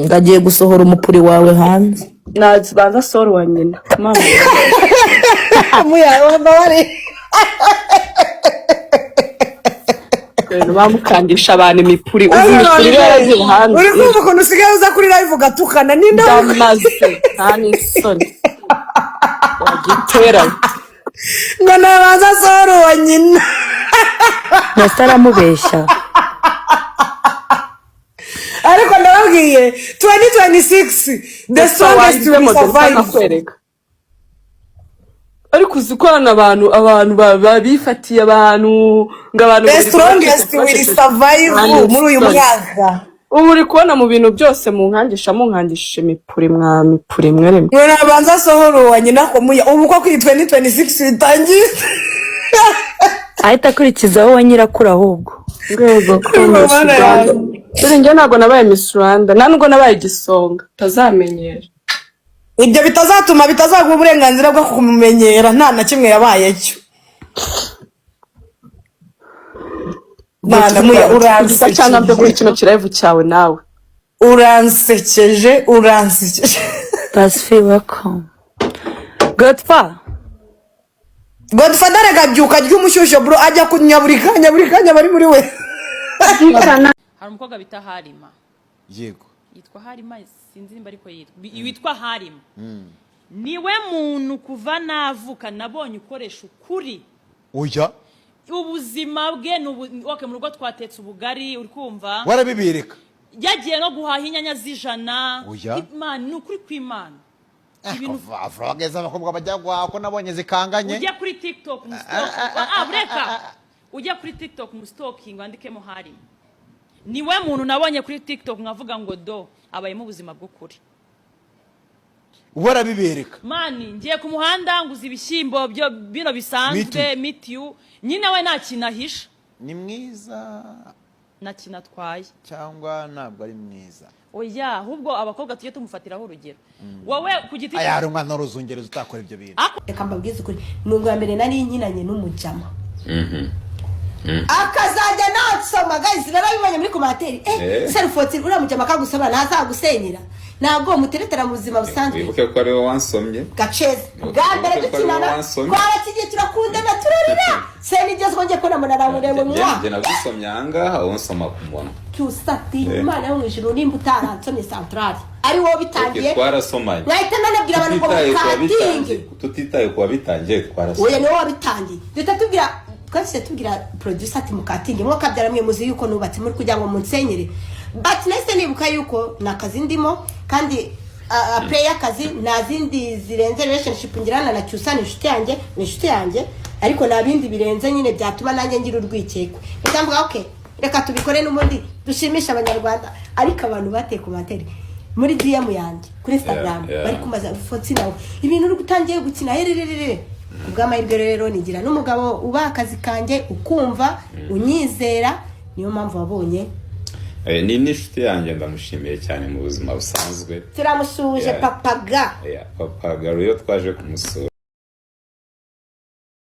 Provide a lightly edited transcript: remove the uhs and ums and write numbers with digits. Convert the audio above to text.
ngagiye gusohora umupuri wawe hanze nazibanza soro wa nyina mama muya wabari bamukandisha abantu imipuri uzi imipuri yaragiye hanze uri kumva ukuntu usigaye uza kuri live ugatukana ninde ndamaze nta n'isoni wagitera ngo nabanza soro wa nyina nasaramubeshya ariko ndababwiye 2026 the strongest will survive ariko uzikorana abantu babifatiye abantu ngabantu the strongest will survive muri uyu mwaka ubu uri kubona mu bintu byose munkandisha imipuri mweremye ngo nabanza soro wa nyina ko muya ubu ko kuri 2026 bitangiye ahita akurikizaho wa nyirakuru ahubwo rwego dore njye ntabwo nabaye Miss Rwanda nta nubwo nabaye igisonga utazamenyera ibyo bitazatuma bitazaguha uburenganzira bwo kumumenyera nta na kimwe yabaye cyo bana muya uransekeje cyangwa byo kuri kino kirive cyawe nawe uransekeje Pacific welcome Godfather agabyuka ry'umushyushyo bro ajya kunya buri kanya bari muri we hari umukobwa bita Harima yego yitwa Harima sinzi nimba ariko yitwa Harima niwe muntu kuva navuka nabonye ukoresha ukuri oya ubuzima bwe mu rugo twatetse ubugari uri kumva warabibireka yagiye no guhaha inyanya z'ijana Imana ni ukuri kw'Imana ibintu avugeza abakobwa bajya guhaha ko nabonye zikanganye ujya kuri TikTok ujya kuri TikTok mu stalking wandikemo Harima niwe muntu nabonye kuri TikTok nkavuga ngo do abayemo ubuzima bw'ukuri warabibereka mani ngiye ku muhanda nguza ibishyimbo byo bino bisanzwe meet you nyine we nta kintu ahisha ni mwiza nta kintu atwaye cyangwa ntabwo ari mwiza oya ahubwo abakobwa tujye tumufatiraho urugero wowe ku giti aya hari umwana w'uruzungereza utakora ibyo bintu reka mbabwize ukuri nubwo ya mbere nari nkinanye n'umujama akazajya natsoma guys narabibonye muri komateri selfoti uriya mujama akagusoma ntazagusenyera ntabwo muteretera mu buzima busanzwe wibuke ko ari wowe wansomye gaceze bwa mbere dukinana twarakigiye turakundana turarira se nigeze ngiye kubona munara muremure mu mwaka njye nagusomye ahangaha wowe nsoma ku mbona cyusati imana yo mu ijuru nimba utaransomye centrale ari wowe bitangiye twarasomanye mwahita nanabwira abantu ngo mukatinge tutitaye kuba bitangiye twarasomanye oya ni wowe bitangiye leta tubwira twese tubwira producer ati mukatinge mwo kabyara mwe muzi yuko nubatse muri kugira ngo munsenyere but nese nibuka yuko nakazi ndimo kandi play akazi nazindi zirenze relationship ngirana na Cyusani inshuti yanjye ariko nabindi birenze nyine byatuma nanjye ngira urwikekwe ndamvuga okay reka tubikore n'umundi dushimisha abanyarwanda ariko abantu bateye komateri muri DM yanjye kuri Instagram bari kumaza fotsi nawe ibintu uri gutangiye gukina hererere ubw'amahirwe rero nigira n'umugabo uba akazi kanjye ukumva unyizera niyo mpamvu wabonye ni n'inshuti yanjye ndamushimiye cyane mu buzima busanzwe turamushuje papaga papaga rero twaje kumusura